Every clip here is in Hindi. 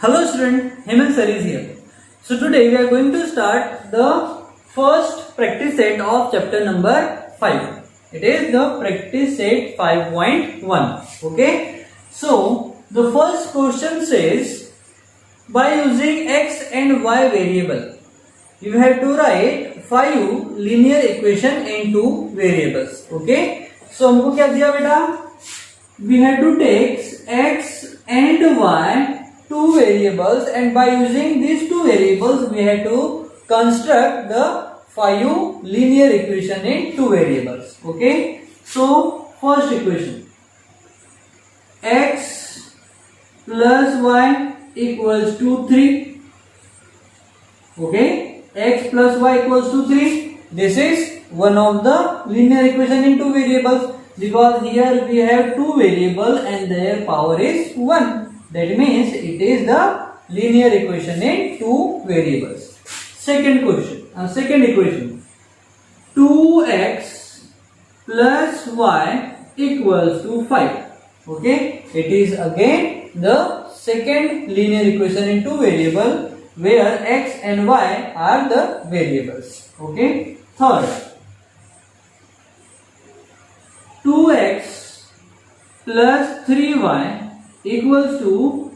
Hello student, Hemant sir is here. So today we are going to start the first practice set of chapter number 5. It is the practice set 5.1. Okay. So the first question says, by using x and y variable, you have to write 5 linear equation in 2 variables. Okay. So हमको क्या दिया बेटा? We have to take x and y, two variables, and by using these two variables we have to construct the 5 linear equation in 2 variables. Okay. So first equation, x plus y equals to 3. Okay. X plus y equals to 3. This is one of the linear equation in 2 variables, because here we have 2 variables and their power is 1. That means it is the linear equation in 2 variables. Second equation, 2x plus y equals to 5. Okay, it is again the second linear equation in 2 variables, where x and y are the variables. Okay. Third, 2x plus 3y equals to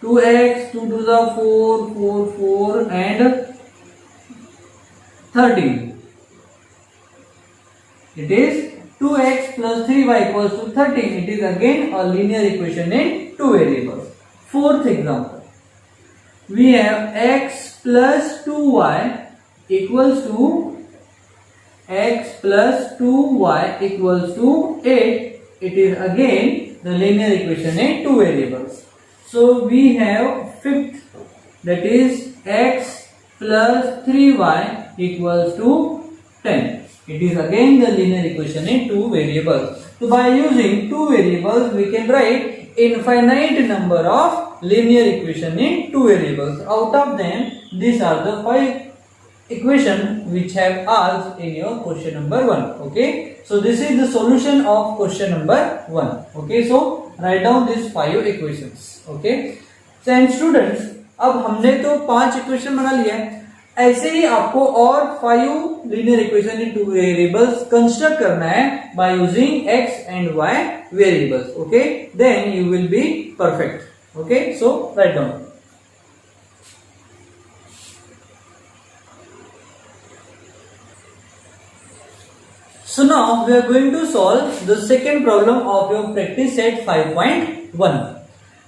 2x, 2 to the 4, 4, 4 and 13. It is 2x plus 3y equals to 13. It is again a linear equation in 2 variables. Fourth example, we have x plus 2y equals to x plus 2y equals to 8. It is again the linear equation in 2 variables. So we have fifth, that is x plus 3y equals to 10. It is again the linear equation in 2 variables. So by using 2 variables we can write infinite number of linear equation in 2 variables. Out of them, these are the 5 equation which have asked in your question number 1. Okay, so this is the solution of question number 1. Okay, so write down these 5 equations. Okay, so and students, अब हमने तो 5 इक्वेशन बना लिया है, ऐसे ही आपको और 5 linear equation in 2 variables construct करना है by using x and y variables. Okay, then you will be perfect. Okay, so write down. So now we are going to solve the second problem of your practice set 5.1.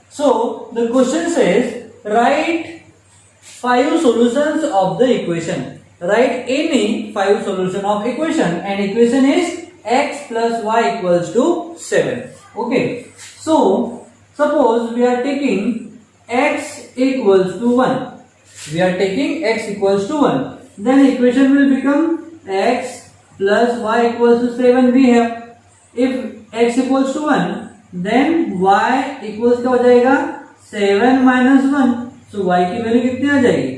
So the question says, write 5 solutions of the equation. Write any 5 solution of equation, and equation is x plus y equals to 7. Okay. So suppose we are taking x equals to 1. We are taking x equals to 1. Then equation will become x plus y equals to 7. We have, if x equals to 1, then y equals क्या हो जाएगा 7 minus 1. So y की वैल्यू कितनी आ जाएगी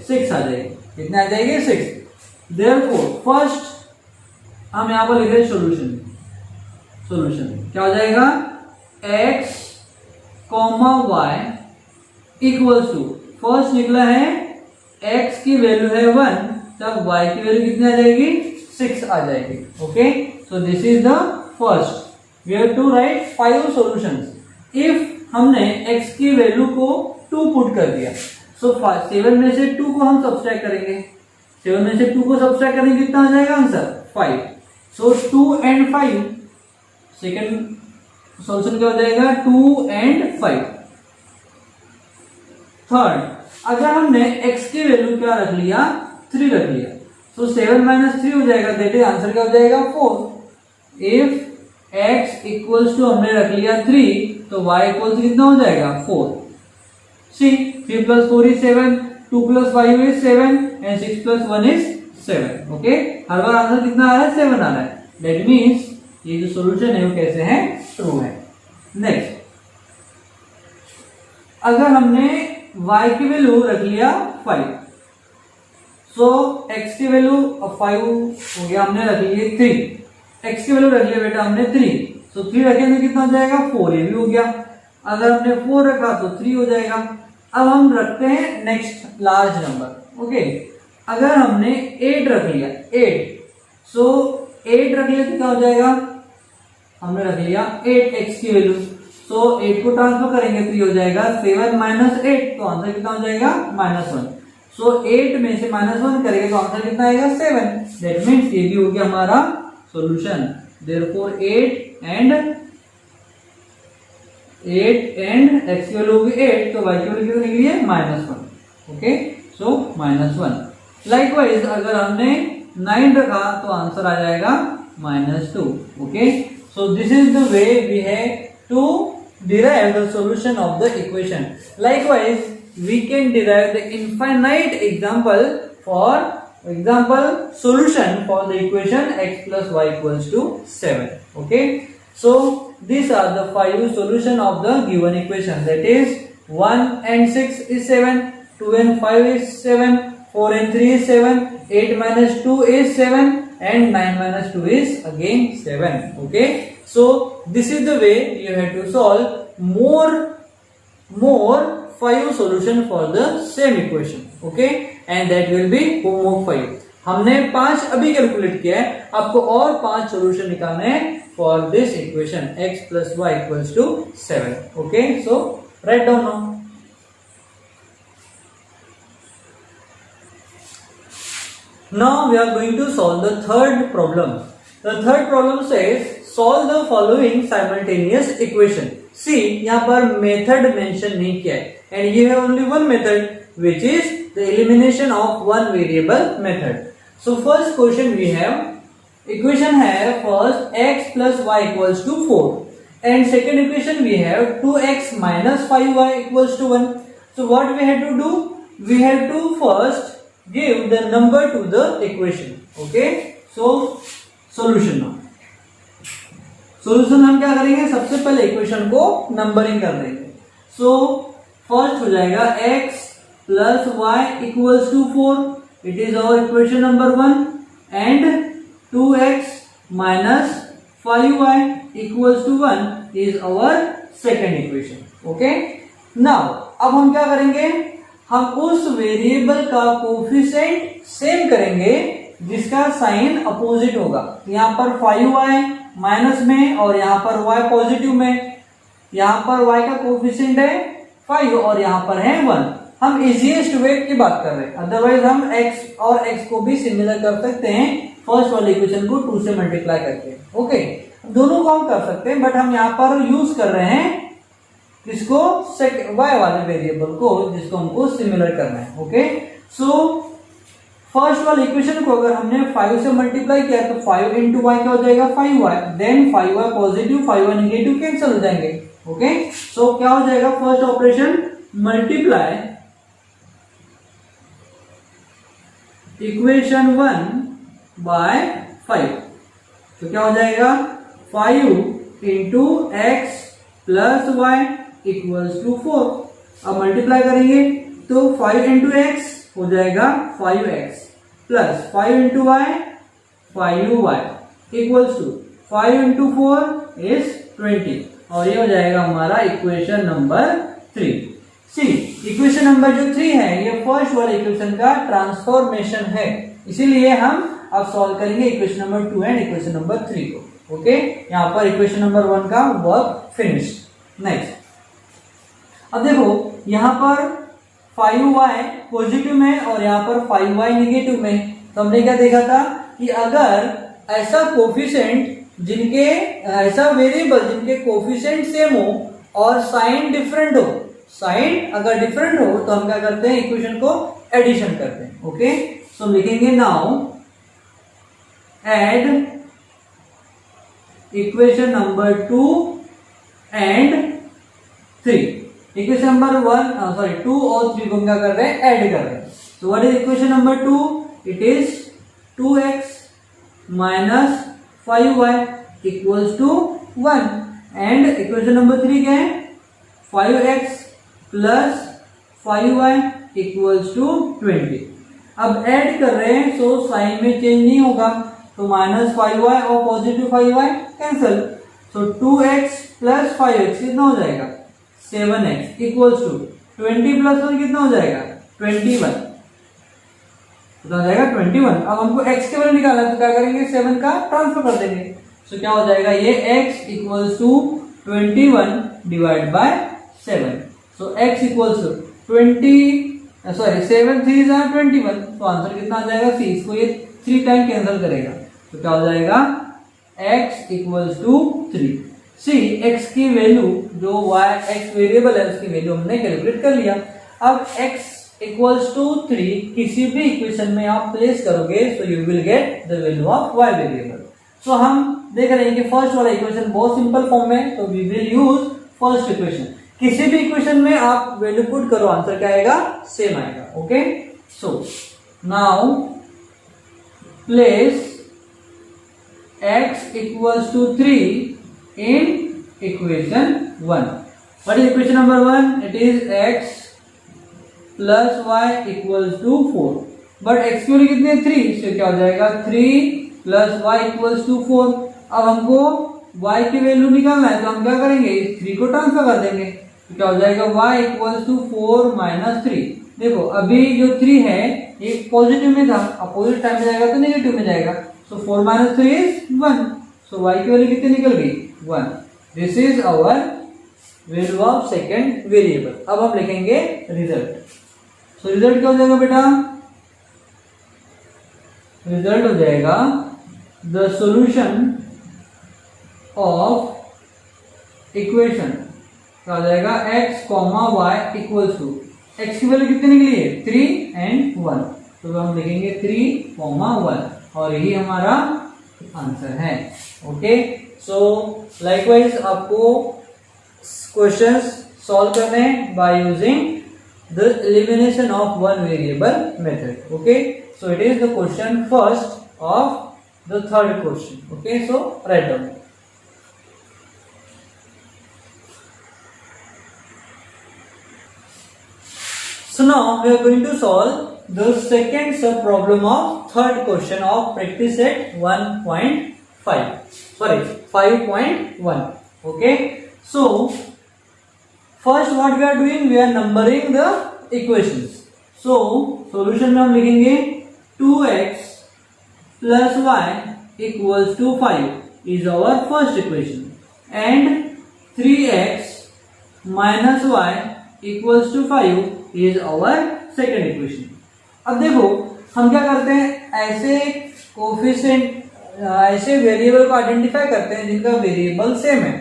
6 आ जाएगी. कितनी आ जाएगी 6. Therefore फर्स्ट हम यहाँ पर लिख रहे सोल्यूशन क्या हो जाएगा x comma y equals to, first निकला है x की वैल्यू है 1, तब y की वैल्यू कितनी आ जाएगी 6 आ जाएगी. Okay, so this is the first. We have to write 5 solutions. If हमने x की वैल्यू को 2 पुट कर दिया, सो 7 में से 2 को हम सब्सट्रैक्ट करेंगे. 7 में से 2 को सब्सट्रैक्ट करेंगे, कितना आ जाएगा answer 5. So 2 and 5, second solution क्या हो जाएगा 2 and 5. थर्ड, अगर हमने x की वैल्यू क्या रख लिया 3 रख लिया, सो 7 माइनस 3 हो जाएगा, दैट इज आंसर क्या हो जाएगा 4. इफ x इक्वल्स टू हमने रख लिया 3, तो y इक्वल्स कितना हो जाएगा 4. सी 3 plus 4 is 7, 2 plus 5 is 7 and 6 plus 1 is 7. Okay, her bar answer कितना आ रहा है 7 आ रहा है. दैट मीन्स ये जो सोल्यूशन है वो कैसे है ट्रू है. नेक्स्ट, अगर हमने y की वैल्यू रख लिया 5, सो x की वैल्यू 5 हो गया, हमने रख ली 3. x की वैल्यू रख लिया बेटा हमने 3, तो 3 रखेंगे कितना हो जाएगा 4, ये भी हो गया। अगर हमने 4 रखा तो 3 हो जाएगा। अब हम रखते हैं नेक्स्ट लार्ज नंबर। ओके, अगर हमने 8 रख लिया, 8, सो 8 रख लिया तो क्या हो जाएगा, हमने रख लिया 8x की वैल्यू, सो 8 को ट्रांसफर करेंगे तो ये हो जाएगा 7 माइनस 8, तो आंसर कितना हो जाएगा -1। सो 8 में से -1 करेंगे तो आंसर कितना आएगा 7। दैट मीन्स ये भी हो गया हमारा सॉल्यूशन। देयरफॉर 8 एंड x की वैल्यू होगी 8, तो y की वैल्यू कितनी निकली है -1। ओके, सो -1। लाइकवाइज अगर हमने 9 रखा तो आंसर आ जाएगा -2। Okay, so this is the way we have to derive the solution of the equation. Likewise, we can derive the infinite solution for the equation x plus y equals to 7. Okay, so these are the 5 solution of the given equation, that is 1 and 6 is 7, 2 and 5 is 7, 4 and 3 is 7, 8 minus 2 is 7, and 9 minus 2 is again 7. Okay, so this is the way you have to solve more 5 solution for the same equation. Okay, and that will be homework 5. हमने 5 अभी कैलकुलेट किया है, आपको और 5 सॉल्यूशन निकालने हैं for this equation x plus y equals to 7. Okay, so write down now. Now we are going to solve the third problem. The third problem says solve the following simultaneous equation. See, यहाँ पर method mention नहीं किया है, and you have only one method, which is the elimination of one variable method. So first question we have, equation है first x plus y equals to 4, and second equation we have 2x minus 5y equals to 1. So what we have to do? We have to first give the number to the equation. Okay, so solution now. Solution हम क्या करेंगे, सबसे पहले इक्वेशन को नंबरिंग कर देंगे। So first हो जाएगा x plus y equals to 4, it is our equation number 1, and 2x minus 5y equals to 1 is our second equation. Okay, now अब हम क्या करेंगे, हम उस वेरिएबल का कोफिशिएंट सेम करेंगे जिसका साइन अपोजिट होगा। यहाँ पर 5y माइनस में और यहाँ पर y पॉजिटिव में। यहाँ पर y का कोफिशिएंट है 5 और यहाँ पर है 1। हम इजीएस्ट वे की बात कर रहे हैं, अदरवाइज हम x और x को भी सिमिलर कर सकते हैं फर्स्ट वाले इक्वेशन को 2 से मल्टीप्लाई करके। ओके, दोनों को हम कर सकते हैं, बट हम यहाँ पर यूज कर रहे हैं इसको y वाले वेरिएबल को जिसको हमको सिमिलर करना है। ओके, सो फर्स्ट वाले इक्वेशन को अगर हमने 5 से मल्टीप्लाई किया तो 5 इंटू वाई क्या हो जाएगा 5y, then 5y positive 5y negative cancel हो जाएंगे। ओके, सो क्या हो जाएगा, first operation multiply equation 1 by 5, तो क्या हो जाएगा 5 into x plus y equals to 4। अब मल्टीप्लाई करेंगे तो 5 इंटू एक्स हो जाएगा 5x plus 5 into y 5y equals to 5 into 4 is 20, और ये हो जाएगा हमारा equation number 3। See, equation number जो 3 है ये फर्स्ट वाले इक्वेशन का ट्रांसफॉर्मेशन है, इसीलिए हम अब सॉल्व करेंगे equation number 2 and equation number 3 को। ओके, यहाँ पर इक्वेशन नंबर 1 का वर्क फिनिश्ड। नेक्स्ट, अब देखो यहाँ पर 5y पॉजिटिव में और यहाँ पर 5y नेगेटिव में, तो हमने क्या देखा था कि अगर ऐसा कोफिशिएंट जिनके ऐसा वेरिएबल जिनके कोफिशिएंट सेम हो और साइन डिफरेंट हो, साइन अगर डिफरेंट हो तो हम क्या करते हैं इक्वेशन को एडिशन करते हैं। ओके, सो लिखेंगे now add equation number 2 and 3। Equation number 2 और 3 को क्या कर रहे हैं, ऐड कर रहे हैं। So what is equation number 2, it is 2x minus 5y equals to 1, and equation number 3 क्या है 5x plus 5y equals to 20। अब ऐड कर रहे हैं, सो साइन में चेंज नहीं होगा, तो माइनस 5y और पॉजिटिव 5y कैंसिल, तो 2x प्लस 5x कितना हो जाएगा 7x इक्वल्स टू 20 प्लस 1 कितना हो जाएगा 21, कितना हो जाएगा 21। अब हमको x के वैल्यू निकालना है तो क्या करेंगे 7 का ट्रांसफर कर देंगे, तो क्या हो जाएगा ये x equals to 21 divide by 7, so x equals to 7 3 जा 21, तो आंसर कितना आ जाएगा c, इसको ये 3 टाइम कैंसिल करेगा तो क्या हो जाएगा x equals to 3। See x की वैल्यू जो y x वेरिएबल है उसकी वैल्यू हमने कैलकुलेट कर लिया। अब x इक्वल्स टू 3 किसी भी इक्वेशन में आप प्लेस करोगे so you will get the value of y variable. So हम देख रहे हैं कि फर्स्ट वाला इक्वेशन बहुत सिंपल फॉर्म में, तो we will use first equation. किसी भी इक्वेशन में आप वैल्यू पुट करो आंसर क्या आएगा सेम आएगा। Okay, so now place x equals to 3 in equation 1. What is equation number 1? It is x plus y equals to 4. But x की वैल्यू कितनी है 3, इससे क्या हो जाएगा 3 plus y equals to 4। अब हमको y की वैल्यू निकालना है तो हम क्या करेंगे इस 3 को ट्रांसफर कर देंगे, तो क्या हो जाएगा y equals to 4 minus 3। देखो अभी जो 3 है ये पॉजिटिव में था, अपोजिट टाइम में जाएगा तो नेगेटिव में जाएगा, so 4 minus 3 is 1, so y की वैल्यू कितनी निकल गई 1। This is our value of second variable. अब हम लिखेंगे रिजल्ट, सो रिजल्ट क्या हो जाएगा बेटा, रिजल्ट हो जाएगा द सॉल्यूशन ऑफ इक्वेशन, क्या हो जाएगा x, y equals to x की वैल्यू कितनी निकली है 3 and 1, तो हम लिखेंगे 3, 1 और यही हमारा आंसर है। ओके, सो लाइकवाइज आपको क्वेश्चंस सॉल्व करने हैं by using the elimination of one variable method. Okay, so it is the question first of the third question. Okay, so write down. So now we are going to solve the second sub problem of third question of practice set 1.5, sorry 5.1. Okay, so first what we are doing, we are numbering the equations. So solution में हम लिखेंगे 2x plus y equals to 5 is our first equation and 3x minus y equals to 5 is our second equation. अब देखो हम क्या करते हैं, ऐसे कोफिशिएंट ऐसे वेरिएबल को आइडेंटिफाई करते हैं जिनका वेरिएबल सेम है।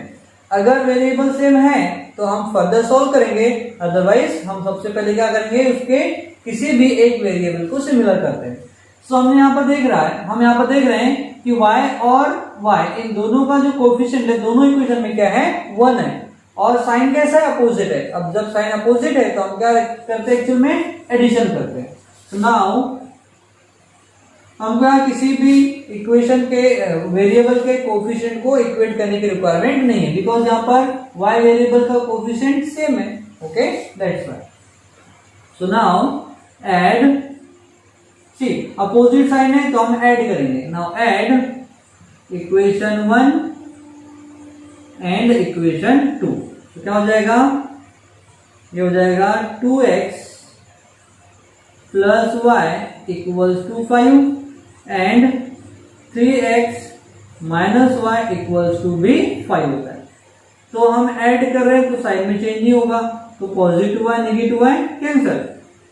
अगर वेरिएबल सेम है तो हम फर्दर सॉल्व करेंगे, अदरवाइज हम सबसे पहले क्या करेंगे उसके किसी भी एक वेरिएबल को सिमिलर करते हैं। सो हम यहाँ पर देख रहे हैं कि y और y इन दोनों का जो कोफिशिएंट है दोनों इक्वेशन में क्या है 1 है, और साइन कैसा है अपोजिट है। अब जब साइन अपोजिट है तो हम क्या करते हैं एक्चुअल में एडिशन करते हैं। तो नाउ हमको किसी भी इक्वेशन के वेरिएबल के कोफिशिएंट को इक्वेट करने की रिक्वायरमेंट नहीं है, बिकॉज यहाँ पर y वेरिएबल का कोफिशिएंट सेम है। Okay, that's why. So now add, see opposite sign है तो हम ऐड करेंगे। Now add equation 1 and equation 2, तो क्या हो जाएगा, ये हो जाएगा 2x plus y equals to 5 and 3x minus y equals to भी 5 होता है। तो हम ऐड कर रहे हैं तो साइन में चेंज नहीं होगा, तो positive y negative y cancel,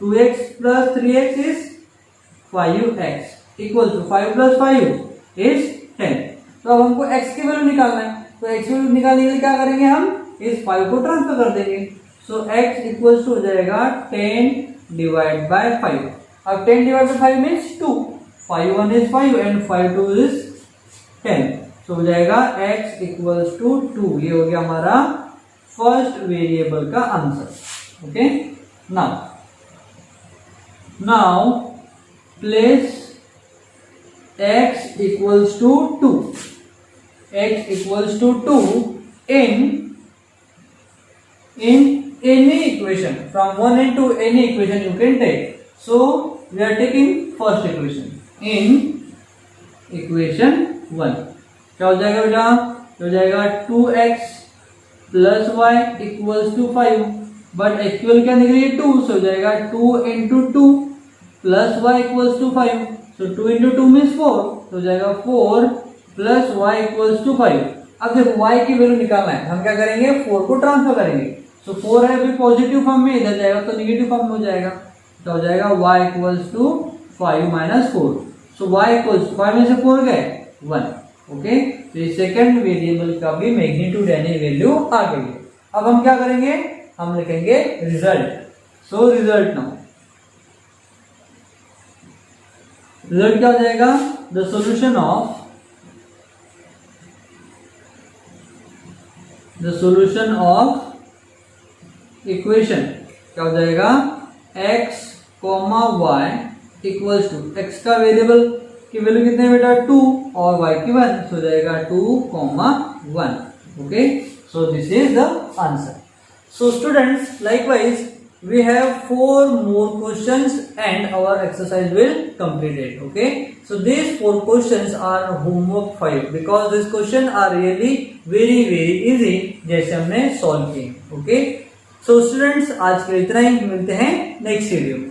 2x plus 3x is 5x equal to 5 plus 5 is 10। तो अब हमको x की वैल्यू निकालना है, तो x वैल्यू निकालने के लिए क्या करेंगे, हम इस 5 को ट्रांसफर कर देंगे। सो x इक्वल्स टू हो जाएगा 10 डिवाइड बाय 5। अब 10 divide by 5 means 2, 5 1 is 5 and 5 2 is 10, सो हो जाएगा x इक्वल्स टू 2। ये हो गया हमारा फर्स्ट वेरिएबल का answer. Okay, now place x equals to 2, x equals to 2 in any equation from 1 and to any equation you can take. So we are taking first equation in equation 1, क्या हो जाएगा बेटा तो हो जाएगा 2x plus y equals to 5, but actual क्या निकली 2, सो हो जाएगा 2 into 2 plus y equals to 5, so 2 into 2 means 4, तो हो जाएगा 4 प्लस वाई इक्वल्स टू 5। अब देखो y की वैल्यू निकालना है, हम क्या करेंगे 4 को ट्रांसफर करेंगे, सो 4 है अभी पॉजिटिव फॉर्म में, इधर जाएगा तो निगेटिव फॉर्म में हो जाएगा, तो हो जाएगा y equals to 5 minus 4, so y equals 5 में से 4 गए 1। ओके, तो ये सेकंड वेरिएबल का भी मैग्नीट्यूड यानी वैल्यू आ गई है। अब हम क्या करेंगे, हम लिखेंगे result. So result now, result क्या हो जाएगा, द सॉल्यूशन ऑफ इक्वेशन क्या हो जाएगा, x, y equals to, x का वेरिएबल की वैल्यू कितने बेटा 2 और y की 1, तो हो जाएगा 2, 1। Okay, so this is the answer. So students, likewise we have 4 more questions and our exercise will complete it. Okay, so these 4 questions are homework 5 because these questions are really very easy जैसे हमने solve किए। Okay, so students, आज के लिए इतना ही, मिलते हैं नेक्स्ट वीडियो में।